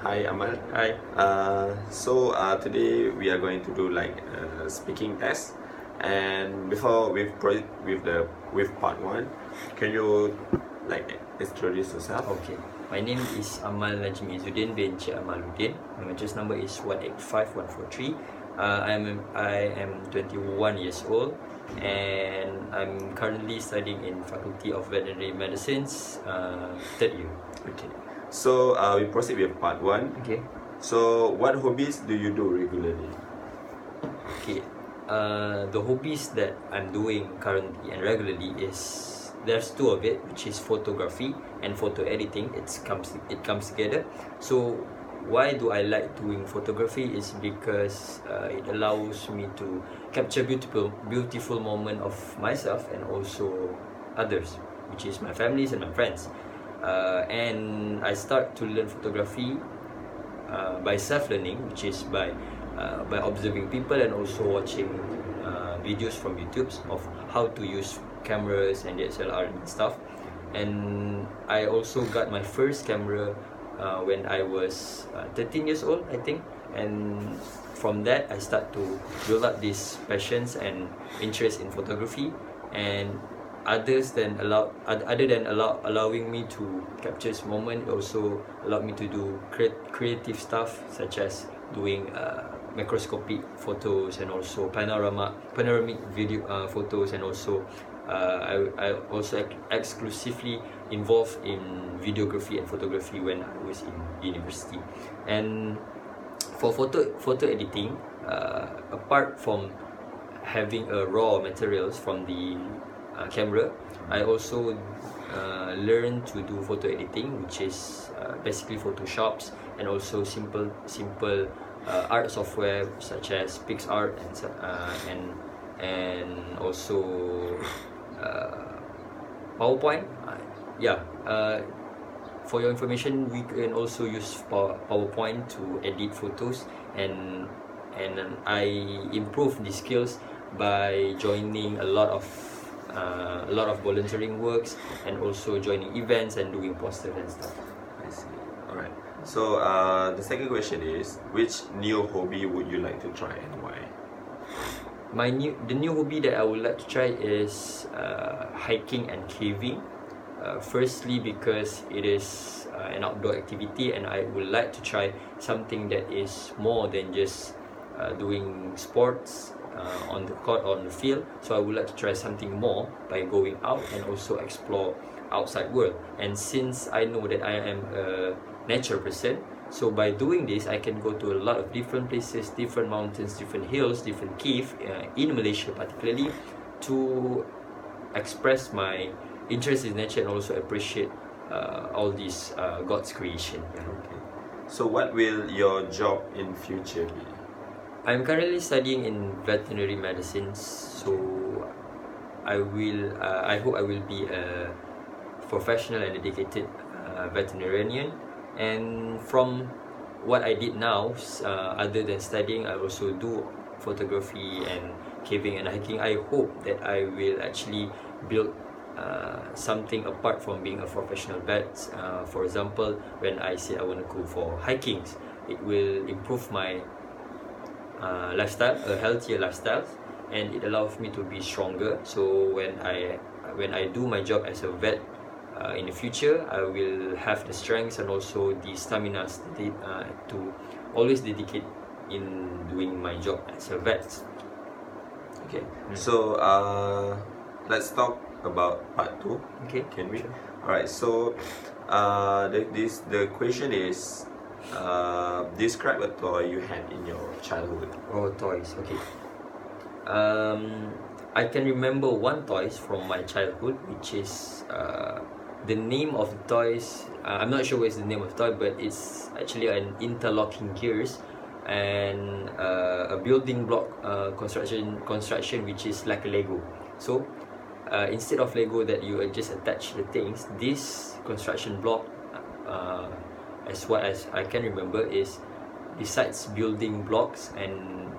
Hi Amal. Hi. Today we are going to do like a speaking test, and before with part one, can you like introduce yourself? Okay. My name is Amal Najmi Izzuddin bin Cik Amaluddin. My address number is 185143. I am 21 years old, and I'm currently studying in Faculty of Veterinary Medicine's third year. Okay. We proceed with part one. Okay. So what hobbies do you do regularly? Okay. The hobbies that I'm doing currently and regularly is there's two of it, which is photography and photo editing. It comes together. So why do I like doing photography is because it allows me to capture beautiful moment of myself and also others, which is my families and my friends. And I start to learn photography by self-learning, which is by observing people and also watching videos from YouTube of how to use cameras and DSLR and stuff. And I also got my first camera when I was 13 years old, I think. And from that, I start to build up these passions and interest in photography. And other than allowing me to capture this moment, it also allowed me to do creative stuff such as doing macroscopic photos and also panoramic video photos, and also I also exclusively involved in videography and photography when I was in university. And for photo editing, apart from having raw materials from the camera, I also learned to do photo editing, which is basically Photoshops and also simple art software such as PixArt and also PowerPoint. For your information, we can also use PowerPoint to edit photos, and I improve the skills by joining a lot of volunteering works and also joining events and doing posters and stuff. I see. Alright. So the second question is, which new hobby would you like to try and why? The new hobby that I would like to try is hiking and caving. Firstly, because it is an outdoor activity, and I would like to try something that is more than just doing sports on the court or on the field. So I would like to try something more by going out and also explore outside world. And since I know that I am a nature person, so by doing this, I can go to a lot of different places, different mountains, different hills, different caves in Malaysia particularly, to express my interest in nature and also appreciate all these God's creation. Okay. So what will your job in future be? I'm currently studying in veterinary medicine, so I hope I will be a professional and dedicated veterinarian. And from what I did now, other than studying, I also do photography and caving and hiking. I hope that I will actually build something apart from being a professional vet. For example, when I say I want to go for hiking, it will improve my lifestyle, a healthier lifestyle, and it allows me to be stronger. So when I do my job as a vet in the future, I will have the strengths and also the stamina to always dedicate in doing my job as a vet. Okay. So let's talk about part 2. Okay. Can we? Sure. Alright. So the question is, describe a toy you had in your childhood. Oh, toys. Okay. I can remember one toys from my childhood, which is the name of the toys. I'm not sure what is the name of the toy, but it's actually an interlocking gears and a building block construction which is like a Lego. So instead of Lego that you just attach the things, this construction block, as I can remember, is besides building blocks and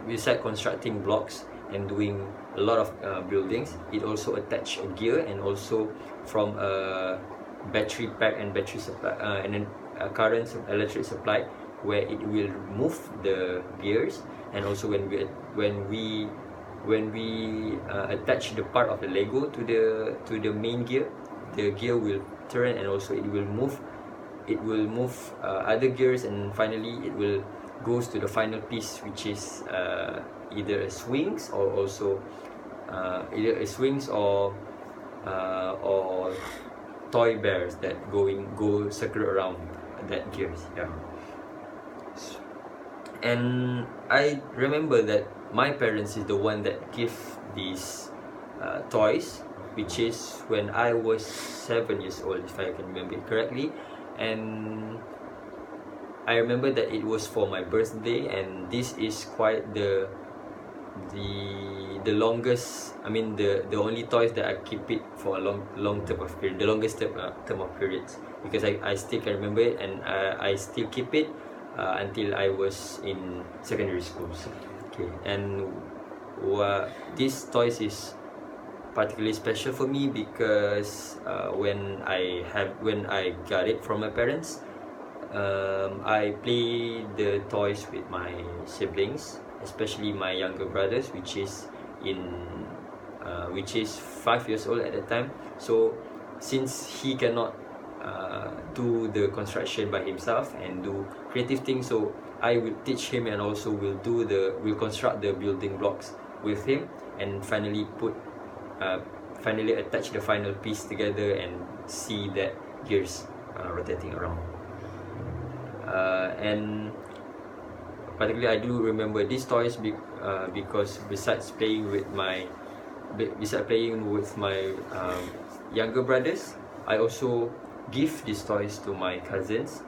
beside constructing blocks and doing a lot of buildings, it also attach a gear and also from a battery pack and battery supply and then current electric supply, where it will move the gears, and also when we attach the part of the Lego to the main gear, the gear will turn, and also it will move other gears, and finally it will goes to the final piece, which is either a swings, or also either a swings or toy bears that go circle around that gears. Yeah. And I remember that my parents is the one that give these toys, which is when I was 7 years old, if I can remember it correctly. And I remember that it was for my birthday, and this is quite the longest, I mean the only toys that I keep it for a long term of period, the longest term of periods, because I still can remember it, and I still keep it until I was in secondary schools. Okay, and this toys is particularly special for me because when I got it from my parents, I play the toys with my siblings, especially my younger brothers, which is 5 years old at that time. So since he cannot do the construction by himself and do creative things, so I will teach him, and also will construct the building blocks with him, and finally attach the final piece together and see that gears rotating around. And particularly I do remember these toys because besides playing with my younger brothers, I also give these toys to my cousins,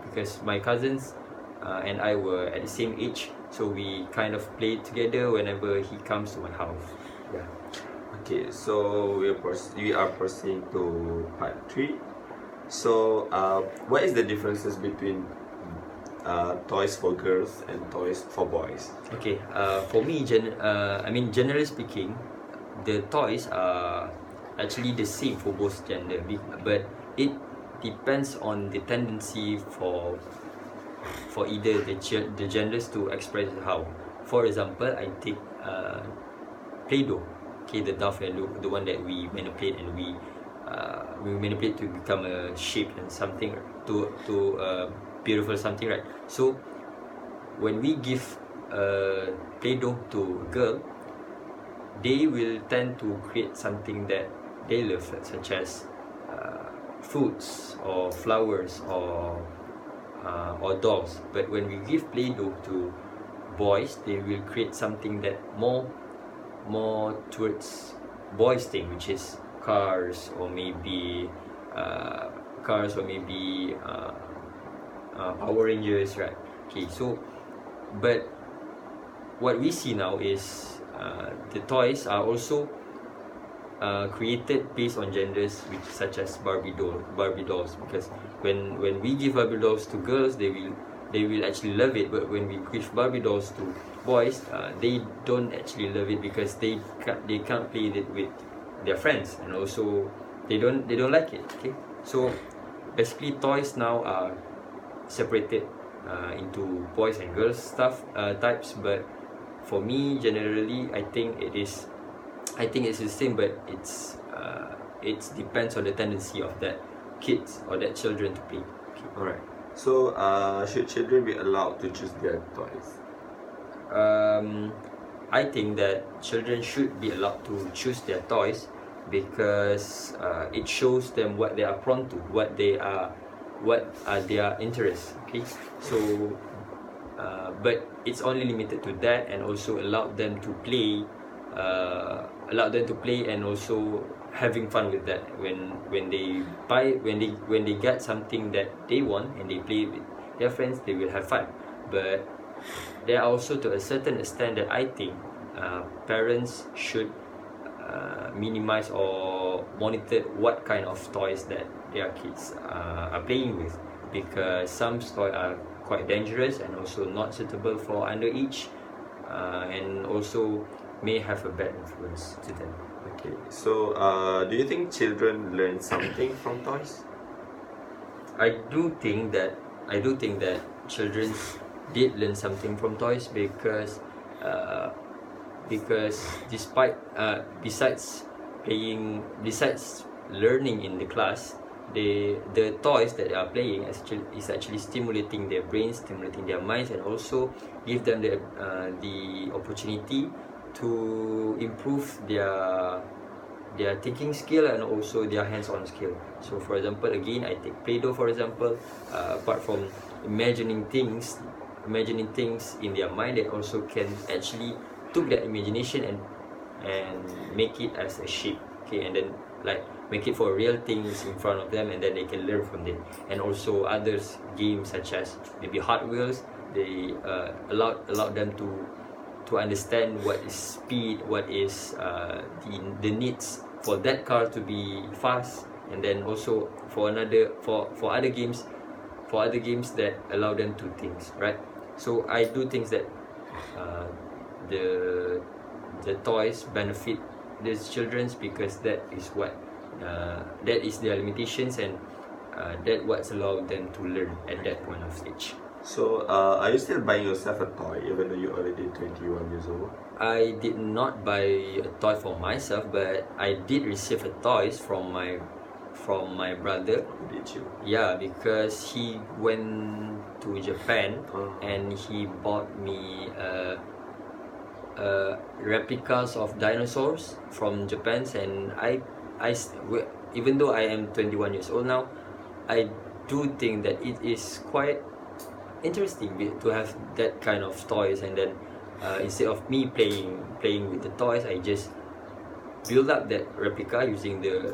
because my cousins and I were at the same age, so we kind of play together whenever he comes to my house. Yeah. Okay, so we are proceeding to part 3. So what is the differences between toys for girls and toys for boys? Okay, for me, generally speaking, the toys are actually the same for both gender, but it depends on the tendency for either the genders to express how. For example, I take Play-Doh, okay, the Duff and the one that we manipulate, and we manipulate to become a shape and something, to beautiful something, right? So when we give Play-Doh to a girl, they will tend to create something that they love, such as fruits or flowers or dolls. But when we give Play-Doh to boys, they will create something that more towards boys thing, which is cars, or maybe Power Rangers, right? Okay, so but what we see now is the toys are also created based on genders, which such as Barbie dolls, because when we give Barbie dolls to girls, they will actually love it, but when we give Barbie dolls to boys, they don't actually love it, because they can't play it with their friends, and also they don't like it. Okay, so basically toys now are separated into boys and girls types, but for me generally I think it's the same, but it depends on the tendency of that kids or that children to play. Okay. Alright, so should children be allowed to choose their toys? I think that children should be allowed to choose their toys, because it shows them what they are prone to, what are their interests. Okay, so but it's only limited to that, and also allow them to play and also having fun with that. When they get something that they want and they play with their friends, they will have fun. But there are also, to a certain extent, that I think parents should minimize or monitor what kind of toys that their kids are playing with, because some toys are quite dangerous and also not suitable for underage, and also may have a bad influence to them. Okay, so do you think children learn something from toys? I do think that children did learn something from toys because despite besides learning in the class, the toys that they are playing is actually stimulating their brains, stimulating their minds, and also give them the opportunity to improve their thinking skill and also their hands-on skill. So for example, again, I take Play-Doh for example. Apart from imagining things in their mind, they also can actually took that imagination and make it as a shape, okay, and then like make it for real things in front of them, and then they can learn from it. And also others games such as maybe Hot Wheels, they allowed them to understand what is speed, what is the needs for that car to be fast, and then also for other games that allow them to think, right? So I do think that the toys benefit these children because that is their limitations, and that what's allowed them to learn at that point of stage. So, are you still buying yourself a toy even though you're already 21 years old? I did not buy a toy for myself, but I did receive a toys from my brother. Did you? Yeah, because he went to Japan and he bought me replicas of dinosaurs from Japan, and even though I am 21 years old now, I do think that it is quite interesting to have that kind of toys, and then instead of me playing with the toys, I just build up that replica using the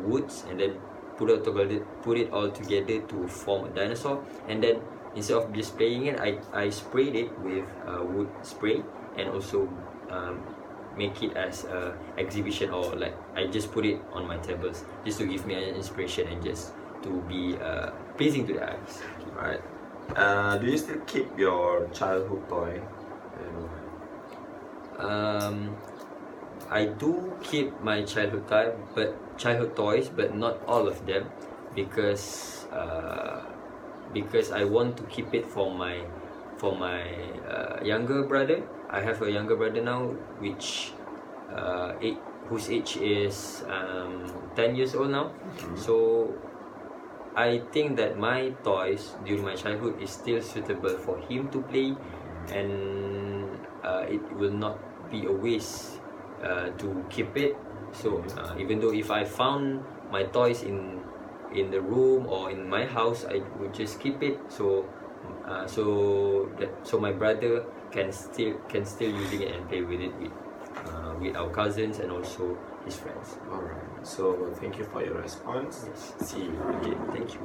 woods, and then put it all together to form a dinosaur. And then instead of just playing it, I sprayed it with wood spray, and also make it as a exhibition, or like I just put it on my tables just to give me an inspiration and just to be pleasing to the eyes. Right. Do you still keep your childhood toy? I do keep my childhood toys, but not all of them, because I want to keep it for my younger brother. I have a younger brother now, whose age is 10 years old now. So I think that my toys during my childhood is still suitable for him to play, and it will not be a waste to keep it. So even though if I found my toys in the room or in my house, I would just keep it, so my brother can still using it and play with it with our cousins and also his friends. Alright. So thank you for your response. Yes. See you again. Thank you.